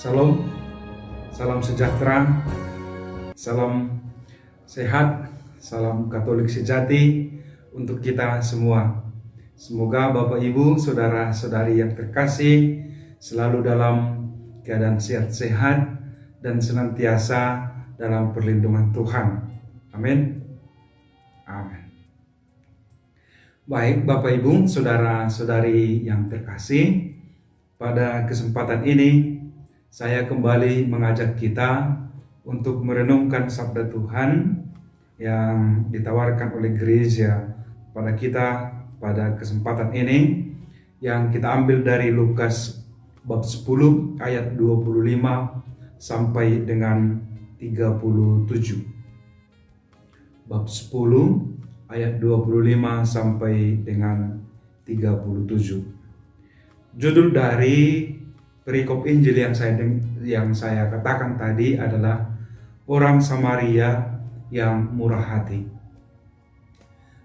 Shalom, salam sejahtera, salam sehat, salam Katolik sejati untuk kita semua. Semoga Bapak Ibu, Saudara-saudari yang terkasih selalu dalam keadaan sehat-sehat dan senantiasa dalam perlindungan Tuhan. Amin. Amin. Baik Bapak Ibu, Saudara-saudari yang terkasih, pada kesempatan ini saya kembali mengajak kita untuk merenungkan sabda Tuhan yang ditawarkan oleh gereja pada kita pada kesempatan ini, yang kita ambil dari Lukas bab 10 ayat 25 sampai dengan 37. Bab 10 ayat 25 sampai dengan 37. Judul dari perikop Injil yang saya katakan tadi adalah orang Samaria yang murah hati.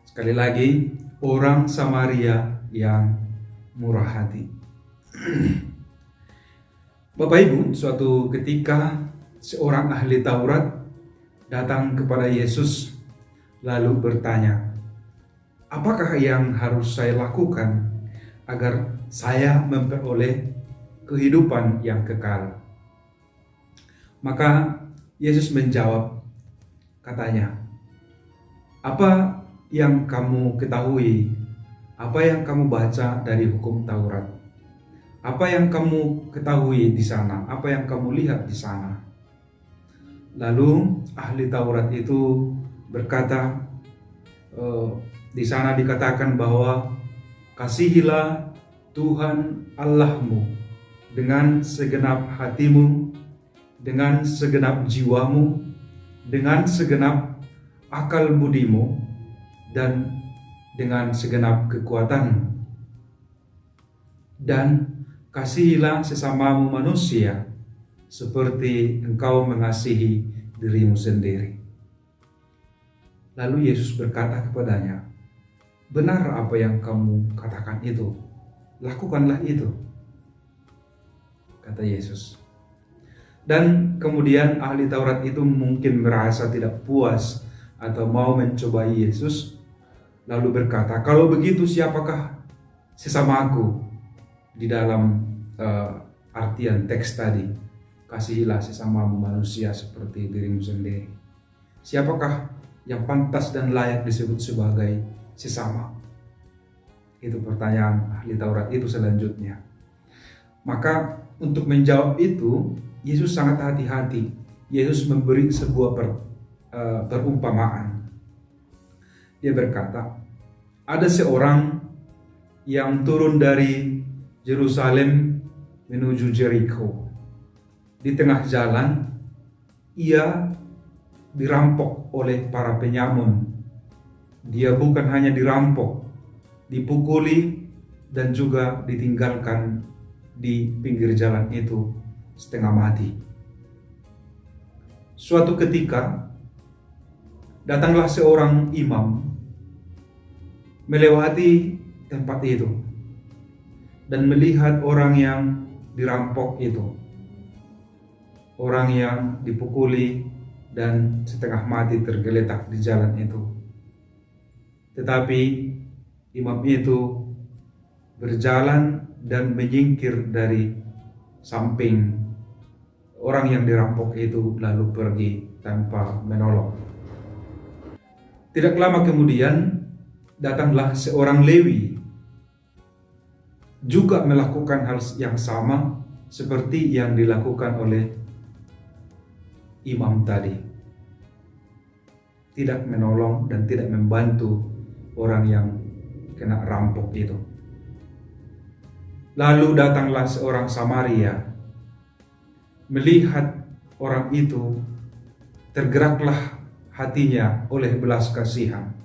Sekali lagi, orang Samaria yang murah hati. Bapak Ibu, suatu ketika seorang ahli Taurat datang kepada Yesus lalu bertanya, "Apakah yang harus saya lakukan agar saya memperoleh kehidupan yang kekal?" Maka Yesus menjawab, katanya, "Apa yang kamu ketahui? Apa yang kamu baca dari hukum Taurat? Apa yang kamu ketahui di sana? Apa yang kamu lihat di sana?" Lalu ahli Taurat itu berkata, di sana dikatakan bahwa kasihilah Tuhan Allahmu dengan segenap hatimu, dengan segenap jiwamu, dengan segenap akal budimu, dan dengan segenap kekuatanmu. Dan kasihilah sesamamu manusia seperti engkau mengasihi dirimu sendiri. Lalu Yesus berkata kepadanya, "Benar apa yang kamu katakan itu, lakukanlah itu," kata Yesus. Dan kemudian ahli Taurat itu mungkin merasa tidak puas atau mau mencobai Yesus, lalu berkata, "Kalau begitu siapakah sesamaku?" Di dalam artian teks tadi, kasihilah sesamamu manusia seperti dirimu sendiri. Siapakah yang pantas dan layak disebut sebagai sesama? Itu pertanyaan ahli Taurat itu selanjutnya. Maka untuk menjawab itu, Yesus sangat hati-hati. Yesus memberi sebuah perumpamaan. Dia berkata, ada seorang yang turun dari Yerusalem menuju Jericho. Di tengah jalan, ia dirampok oleh para penyamun. Dia bukan hanya dirampok, dipukuli dan juga ditinggalkan di pinggir jalan itu setengah mati. Suatu ketika datanglah seorang imam melewati tempat itu dan melihat orang yang dirampok itu, orang yang dipukuli dan setengah mati tergeletak di jalan itu. Tetapi imam itu berjalan dan menyingkir dari samping orang yang dirampok itu, lalu pergi tanpa menolong. Tidak lama kemudian datanglah seorang Lewi, juga melakukan hal yang sama seperti yang dilakukan oleh imam tadi. Tidak menolong dan tidak membantu orang yang kena rampok itu. Lalu datanglah seorang Samaria, melihat orang itu, tergeraklah hatinya oleh belas kasihan,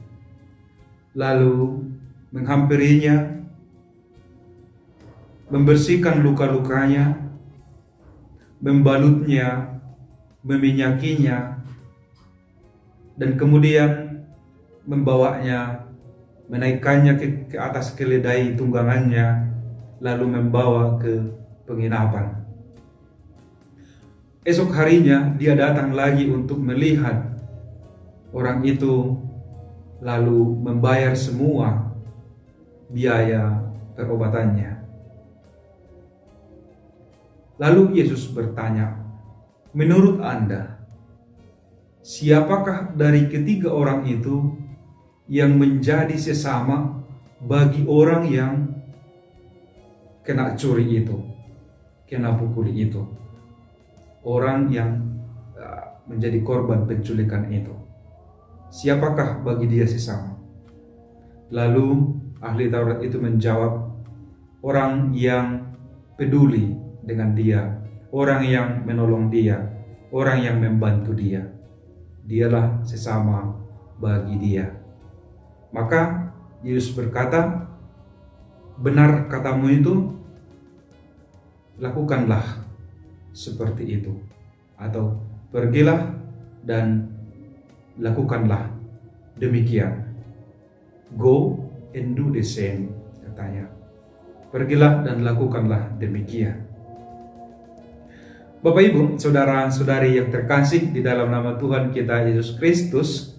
lalu menghampirinya, membersihkan luka-lukanya, membalutnya, meminyakinya, dan kemudian membawanya, menaikkannya ke atas keledai tunggangannya, lalu membawa ke penginapan. Esok harinya dia datang lagi untuk melihat orang itu, lalu membayar semua biaya perobatannya. Lalu Yesus bertanya, menurut Anda, siapakah dari ketiga orang itu yang menjadi sesama bagi orang yang kena curi itu, kena pukuli itu, orang yang menjadi korban penculikan itu? Siapakah bagi dia sesama? Lalu ahli Taurat itu menjawab, orang yang peduli dengan dia, orang yang menolong dia, orang yang membantu dia. Dialah sesama bagi dia. Maka Yesus berkata, benar katamu itu, lakukanlah seperti itu. Atau pergilah dan lakukanlah demikian. Go and do the same, katanya. Pergilah dan lakukanlah demikian. Bapak Ibu, saudara-saudari yang terkasih di dalam nama Tuhan kita Yesus Kristus,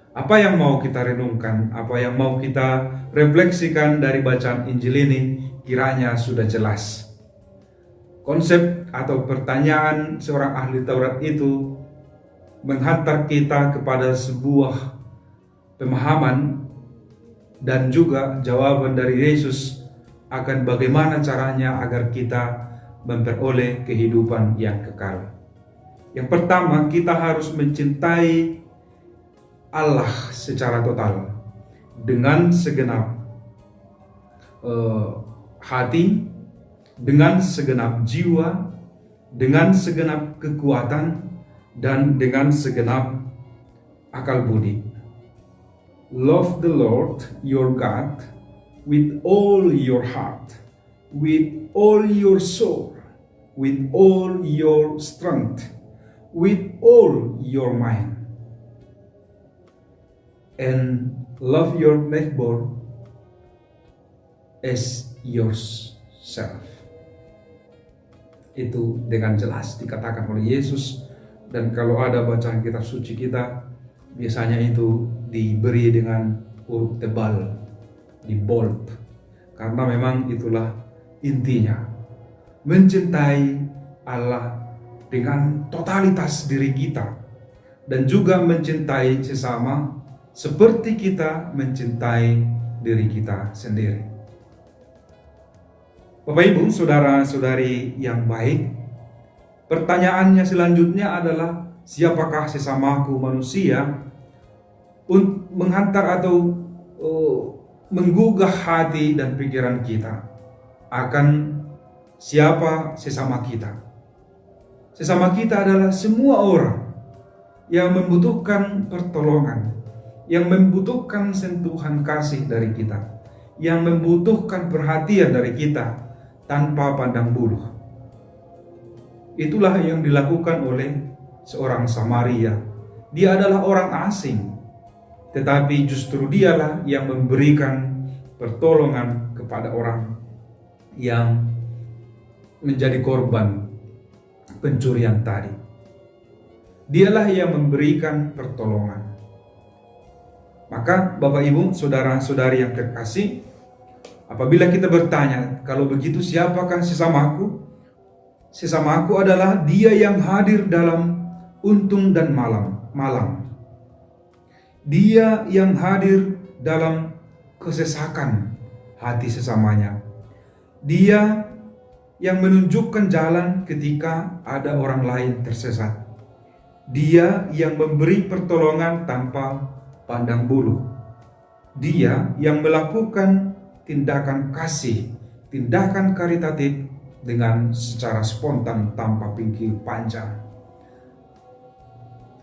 apa yang mau kita renungkan, apa yang mau kita refleksikan dari bacaan Injil ini kiranya sudah jelas. Konsep atau pertanyaan seorang ahli Taurat itu menghantar kita kepada sebuah pemahaman dan juga jawaban dari Yesus akan bagaimana caranya agar kita memperoleh kehidupan yang kekal. Yang pertama, kita harus mencintai Allah secara total dengan segenap hati, dengan segenap jiwa, dengan segenap kekuatan, dan dengan segenap akal budi. Love the Lord your God with all your heart, with all your soul, with all your strength, with all your mind. And love your neighbor as yourself. Itu dengan jelas dikatakan oleh Yesus. Dan kalau ada bacaan kitab suci kita, biasanya itu diberi dengan huruf tebal, di bold. Karena memang itulah intinya. Mencintai Allah dengan totalitas diri kita. Dan juga mencintai sesama seperti kita mencintai diri kita sendiri. Bapak Ibu, saudara-saudari yang baik, pertanyaannya selanjutnya adalah, siapakah sesamaku manusia? Menghantar atau menggugah hati dan pikiran kita akan siapa sesama kita. Sesama kita adalah semua orang yang membutuhkan pertolongan, yang membutuhkan sentuhan kasih dari kita, yang membutuhkan perhatian dari kita tanpa pandang bulu. Itulah yang dilakukan oleh seorang Samaria. Dia adalah orang asing, tetapi justru dialah yang memberikan pertolongan kepada orang yang menjadi korban pencurian tadi. Dialah yang memberikan pertolongan. Maka Bapak Ibu, saudara-saudari yang terkasih, apabila kita bertanya, kalau begitu siapakah sesamaku? Sesamaku adalah dia yang hadir dalam untung dan malam. Dia yang hadir dalam kesesakan hati sesamanya. Dia yang menunjukkan jalan ketika ada orang lain tersesat. Dia yang memberi pertolongan tanpa pandang bulu. Dia yang melakukan tindakan kasih, tindakan karitatif dengan secara spontan tanpa pikir panjang.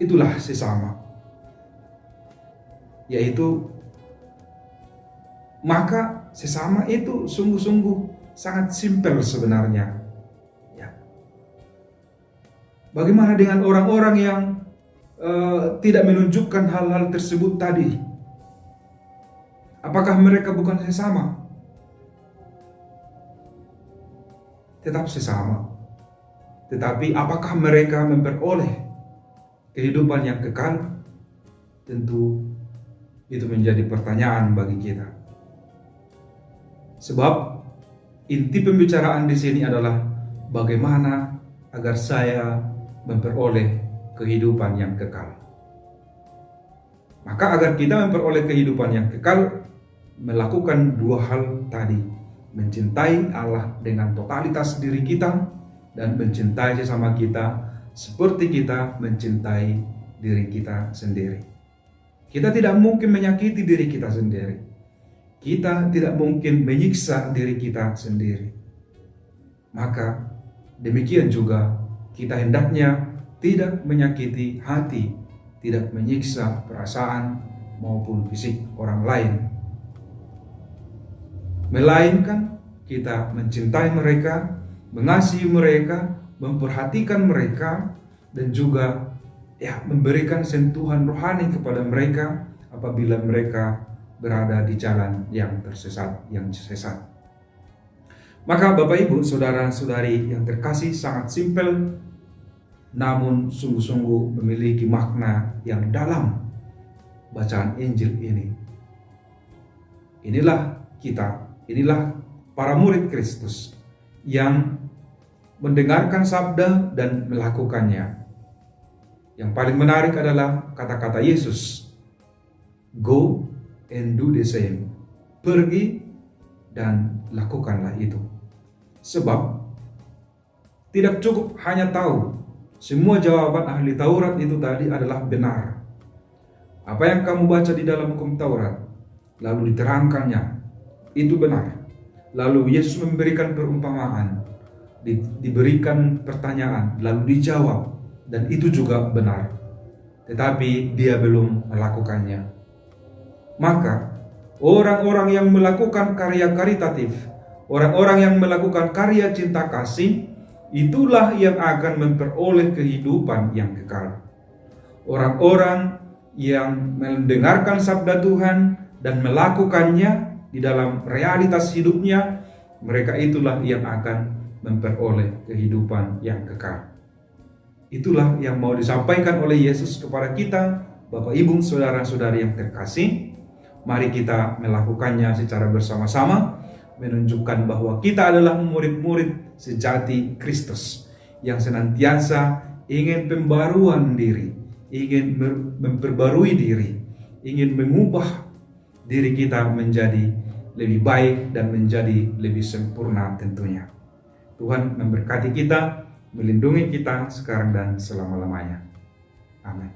Itulah sesama. Yaitu, maka sesama itu sungguh-sungguh sangat simpel sebenarnya. Ya. Bagaimana dengan orang-orang yang tidak menunjukkan hal-hal tersebut tadi? Apakah mereka bukan sesama? Tetap sesama. Tetapi apakah mereka memperoleh kehidupan yang kekal? Tentu itu menjadi pertanyaan bagi kita. Sebab inti pembicaraan di sini adalah bagaimana agar saya memperoleh kehidupan yang kekal. Maka agar kita memperoleh kehidupan yang kekal, melakukan dua hal tadi. Mencintai Allah dengan totalitas diri kita dan mencintai sesama kita seperti kita mencintai diri kita sendiri. Kita tidak mungkin menyakiti diri kita sendiri. Kita tidak mungkin menyiksa diri kita sendiri. Maka demikian juga kita hendaknya tidak menyakiti hati, tidak menyiksa perasaan maupun fisik orang lain. Melainkan kita mencintai mereka, mengasihi mereka, memperhatikan mereka, dan juga memberikan sentuhan rohani kepada mereka apabila mereka berada di jalan yang tersesat, yang sesat. Maka Bapak Ibu, saudara-saudari yang terkasih, sangat simpel namun sungguh-sungguh memiliki makna yang dalam bacaan Injil ini. Inilah para murid Kristus yang mendengarkan sabda dan melakukannya. Yang paling menarik adalah kata-kata Yesus, "Go and do the same." Pergi dan lakukanlah itu. Sebab tidak cukup hanya tahu semua jawaban ahli Taurat itu tadi adalah benar. Apa yang kamu baca di dalam hukum Taurat lalu diterangkannya itu benar. Lalu Yesus memberikan perumpamaan, diberikan pertanyaan, lalu dijawab, dan itu juga benar. Tetapi dia belum melakukannya. Maka orang-orang yang melakukan karya karitatif, orang-orang yang melakukan karya cinta kasih, itulah yang akan memperoleh kehidupan yang kekal. Orang-orang yang mendengarkan sabda Tuhan dan melakukannya di dalam realitas hidupnya, mereka itulah yang akan memperoleh kehidupan yang kekal. Itulah yang mau disampaikan oleh Yesus kepada kita, Bapak Ibu, saudara-saudari yang terkasih. Mari kita melakukannya secara bersama-sama, menunjukkan bahwa kita adalah murid-murid sejati Kristus yang senantiasa ingin pembaruan diri, ingin memperbarui diri, ingin mengubah diri kita menjadi lebih baik dan menjadi lebih sempurna tentunya. Tuhan memberkati kita, melindungi kita sekarang dan selama-lamanya. Amin.